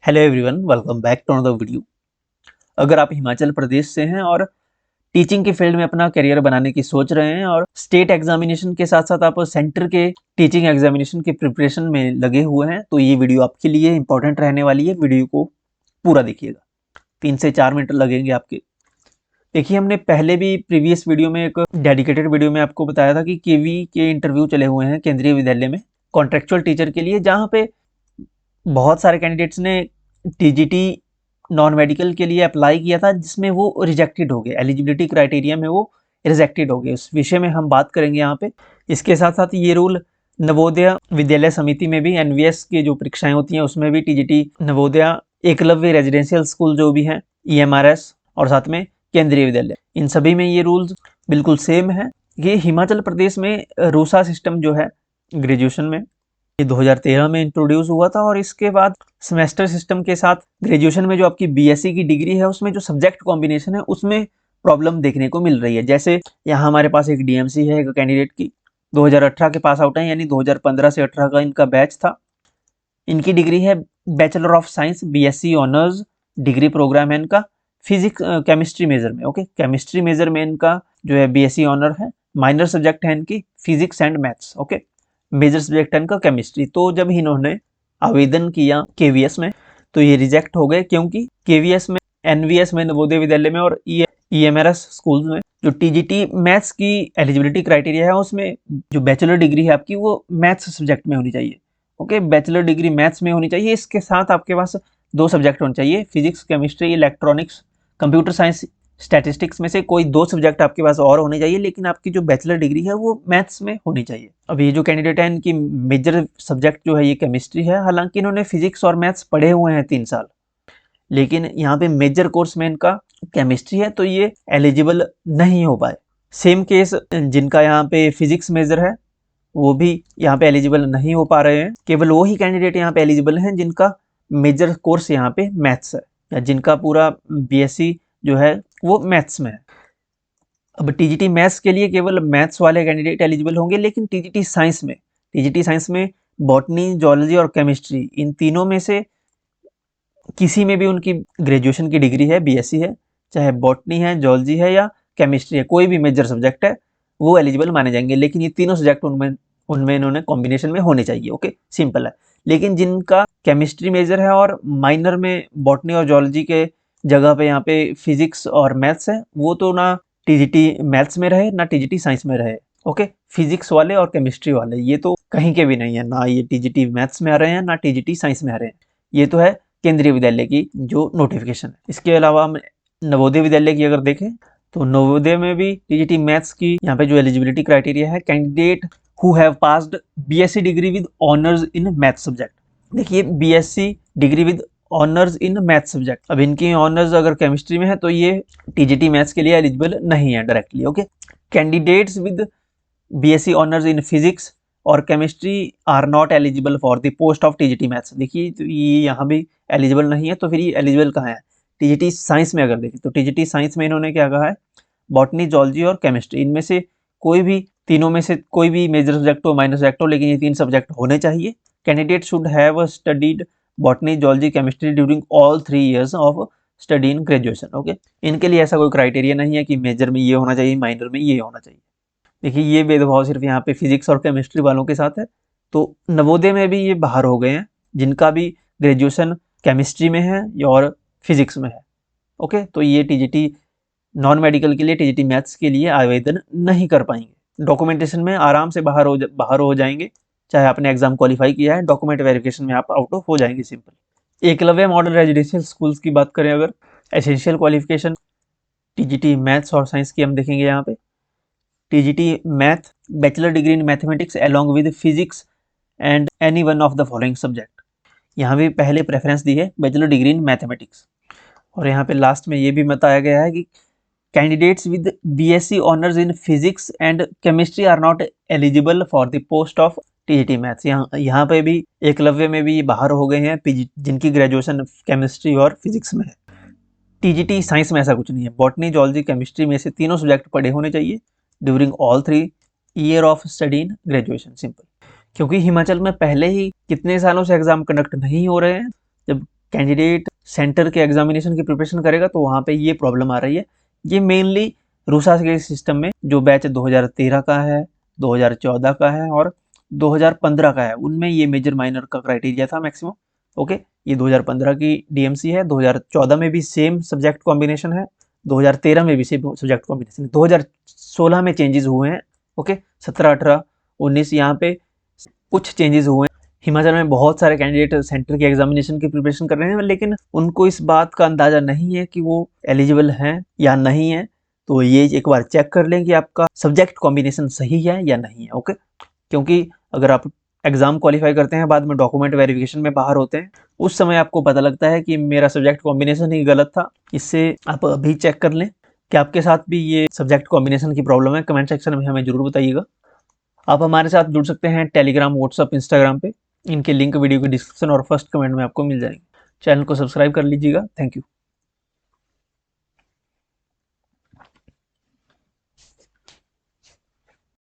Hello everyone, welcome back to another video. अगर आप हिमाचल प्रदेश से हैं और टीचिंग के फील्ड में अपना करियर बनाने की सोच रहे हैं और स्टेट एग्जामिनेशन के साथ साथ आप सेंटर के टीचिंग एग्जामिनेशन की प्रिपरेशन में लगे हुए हैं तो ये वीडियो आपके लिए इंपॉर्टेंट रहने वाली है। वीडियो को पूरा देखिएगा, 3 से 4 मिनट लगेंगे आपके। देखिए, हमने पहले भी प्रीवियस वीडियो में एक डेडिकेटेड वीडियो में आपको बताया था कि केवी के इंटरव्यू चले हुए हैं केंद्रीय विद्यालय में कॉन्ट्रेक्चुअल टीचर के लिए, जहाँ पे बहुत सारे कैंडिडेट्स ने टीजीटी नॉन मेडिकल के लिए अप्लाई किया था, जिसमें वो रिजेक्टेड हो गए। एलिजिबिलिटी क्राइटेरिया में वो रिजेक्टेड हो गए। उस विषय में हम बात करेंगे यहाँ पे। इसके साथ साथ ये रूल नवोदय विद्यालय समिति में भी, एनवीएस की जो परीक्षाएं होती हैं उसमें भी TGT Navodaya Eklavya residential school जो भी हैं, ईएमआरएस, और साथ में केंद्रीय विद्यालय, इन सभी में ये रूल्स बिल्कुल सेम है। ये हिमाचल प्रदेश में रूसा सिस्टम जो है ग्रेजुएशन में, ये 2013 में इंट्रोड्यूस हुआ था। और इसके बाद सेमेस्टर सिस्टम के साथ ग्रेजुएशन में जो आपकी बीएससी की डिग्री है उसमें जो सब्जेक्ट कॉम्बिनेशन है उसमें प्रॉब्लम देखने को मिल रही है। जैसे यहाँ हमारे पास एक डीएमसी है एक कैंडिडेट की, 2018 के पास आउट है, यानी 2015 से 18 का इनका बैच था। इनकी डिग्री है bachelor of science BSc honours degree program है इनका, फिजिक्स केमिस्ट्री मेजर में। ओके, केमिस्ट्री मेजर में इनका जो है बीएससी ऑनर है। माइनर सब्जेक्ट है इनकी physics and maths. Okay, major subject है इनका केमिस्ट्री। तो जब इन्होंने आवेदन किया केवीएस में तो ये रिजेक्ट हो गए, क्योंकि केवीएस में, एनवीएस में, नवोदय विद्यालय में और ईएमआरएस स्कूल में जो टीजीटी मैथ्स की एलिजिबिलिटी क्राइटेरिया है उसमें जो बैचलर डिग्री है आपकी वो मैथ्स सब्जेक्ट में होनी चाहिए। ओके, बैचलर डिग्री मैथ्स में होनी चाहिए। इसके साथ आपके पास 2 सब्जेक्ट होने चाहिए, physics chemistry electronics computer science statistics में से कोई 2 सब्जेक्ट आपके पास और होने चाहिए, लेकिन आपकी जो बैचलर डिग्री है वो मैथ्स में होनी चाहिए। अब ये जो कैंडिडेट है इनकी मेजर सब्जेक्ट जो है ये केमिस्ट्री है। हालांकि इन्होंने फिजिक्स और मैथ्स पढ़े हुए हैं 3 साल, लेकिन यहाँ पे मेजर कोर्स में इनका केमिस्ट्री है तो ये एलिजिबल नहीं हो पाए। सेम केस जिनका यहाँ पे फिजिक्स मेजर है वो भी यहाँ पे एलिजिबल नहीं हो पा रहे हैं। केवल वो ही कैंडिडेट यहाँ पे एलिजिबल हैं जिनका मेजर कोर्स यहाँ पे मैथ्स है, या जिनका पूरा बीएससी जो है वो मैथ्स में है। अब टीजीटी मैथ्स के लिए केवल मैथ्स वाले कैंडिडेट एलिजिबल होंगे, लेकिन टीजीटी साइंस में बॉटनी, जूलॉजी और केमिस्ट्री, इन तीनों में से किसी में भी उनकी ग्रेजुएशन की डिग्री है, बीएससी है, चाहे बॉटनी है, जूलॉजी है या केमिस्ट्री है, कोई भी मेजर सब्जेक्ट है वो एलिजिबल माने जाएंगे। लेकिन ये तीनों सब्जेक्ट उनमें इन्होंने कॉम्बिनेशन में होने चाहिए। ओके, सिंपल है। लेकिन जिनका केमिस्ट्री मेजर है और माइनर में बॉटनी और जूलॉजी के जगह पे यहाँ पे फिजिक्स और मैथ्स है, वो तो ना टीजीटी मैथ्स में रहे ना टीजीटी साइंस में रहे। ओके, फिजिक्स वाले और केमिस्ट्री वाले ये तो कहीं के भी नहीं है, ना ये टीजीटी मैथ्स में आ रहे हैं ना टीजीटी साइंस में आ रहे हैं। ये तो है केंद्रीय विद्यालय की जो नोटिफिकेशन है। इसके अलावा हम नवोदय विद्यालय की अगर देखें तो नवोदय में भी टीजीटी मैथ्स की यहाँ पे जो एलिजिबिलिटी क्राइटेरिया है, candidate who have passed BSc degree with honours in maths subject. देखिए, BSc degree with honours in maths subject, अब इनकी ऑनर्स अगर केमिस्ट्री में है तो ये टीजीटी मैथ्स के लिए एलिजिबल नहीं है directly. Okay, candidates with BSc honours in physics और chemistry are not eligible for the post of TGT maths. देखिए, तो ये यहाँ भी एलिजिबल नहीं है, तो फिर ये एलिजिबल कहाँ है? टीजीटी साइंस में अगर देखें तो टीजीटी साइंस में इन्होंने क्या कहा है, बॉटनी, जूलॉजी और केमिस्ट्री, इनमें से कोई भी, तीनों में से कोई भी मेजर सब्जेक्ट हो, माइनर सब्जेक्ट हो, लेकिन ये 3 सब्जेक्ट होने चाहिए। Candidate should have studied botany, zoology, chemistry during all 3 years of study in graduation. Okay, इनके लिए ऐसा कोई क्राइटेरिया नहीं है कि मेजर में ये होना चाहिए, माइनर में ये होना चाहिए। देखिए, ये भेदभाव सिर्फ यहाँ पे फिजिक्स और केमिस्ट्री वालों के साथ है। तो नवोदय में भी ये बाहर हो गए हैं जिनका भी ग्रेजुएशन केमिस्ट्री में है और फिजिक्स में है। ओके, तो ये टीजीटी नॉन मेडिकल के लिए, टीजीटी मैथ्स के लिए आवेदन नहीं कर पाएंगे। डॉक्यूमेंटेशन में आराम से बाहर हो जाएंगे, चाहे आपने एग्जाम क्वालिफाई किया है, डॉक्यूमेंट वेरिफिकेशन में आप आउट ऑफ हो जाएंगे। Simple. Eklavya model residential schools की बात करें अगर, एसेंशियल क्वालिफिकेशन टीजीटी मैथ्स और साइंस की हम देखेंगे यहाँ पे। TGT math, bachelor degree in mathematics along with physics and any one of the following subject. यहाँ भी पहले प्रेफरेंस दी है बैचलर डिग्री इन मैथमेटिक्स, और यहाँ पे लास्ट में ये भी बताया गया है कि candidates with BSc honours in physics and chemistry are not eligible for the post of TGT maths. यहाँ पे भी एकलव्य में भी बाहर हो गए हैं जिनकी ग्रेजुएशन केमिस्ट्री और फिजिक्स में है। टीजीटी साइंस में ऐसा कुछ नहीं है, बॉटनी, जूलॉजी, केमिस्ट्री में से तीनों सब्जेक्ट पढ़े होने चाहिए during all 3 year of study in graduation. Simple. क्योंकि हिमाचल में पहले ही कितने सालों से एग्जाम कंडक्ट नहीं हो रहे हैं, जब कैंडिडेट सेंटर के एग्जामिनेशन की प्रिपरेशन करेगा तो वहाँ पे ये प्रॉब्लम आ रही है। ये मेनली रूसा के सिस्टम में जो बैच 2013 का है, 2014 का है और 2015 का है, उनमें ये मेजर माइनर का क्राइटेरिया था मैक्सिमम। ओके, ये 2015 की डीएमसी है, 2014 में भी सेम सब्जेक्ट कॉम्बिनेशन है, 2013 में भी सेम सब्जेक्ट कॉम्बिनेशन है, 2016 में चेंजेस हुए हैं। ओके, 17, 18, 19 यहाँ पे कुछ चेंजेस हुए हैं। हिमाचल में बहुत सारे कैंडिडेट सेंटर की एग्जामिनेशन की प्रिपरेशन कर रहे हैं, लेकिन उनको इस बात का अंदाजा नहीं है कि वो एलिजिबल हैं या नहीं है। तो ये एक बार चेक कर लें कि आपका सब्जेक्ट कॉम्बिनेशन सही है या नहीं है। ओके, क्योंकि अगर आप एग्जाम क्वालिफाई करते हैं, बाद में डॉक्यूमेंट वेरिफिकेशन में बाहर होते हैं, उस समय आपको पता लगता है कि मेरा सब्जेक्ट कॉम्बिनेशन ही गलत था। इससे आप अभी चेक कर लें कि आपके साथ भी ये सब्जेक्ट कॉम्बिनेशन की प्रॉब्लम है। कमेंट सेक्शन में हमें जरूर बताइएगा। आप हमारे साथ जुड़ सकते हैं टेलीग्राम, व्हाट्सअप, इंस्टाग्राम पे। इनके लिंक वीडियो के डिस्क्रिप्शन और फर्स्ट कमेंट में आपको मिल जाएंगे। चैनल को सब्सक्राइब कर लीजिएगा। Thank you.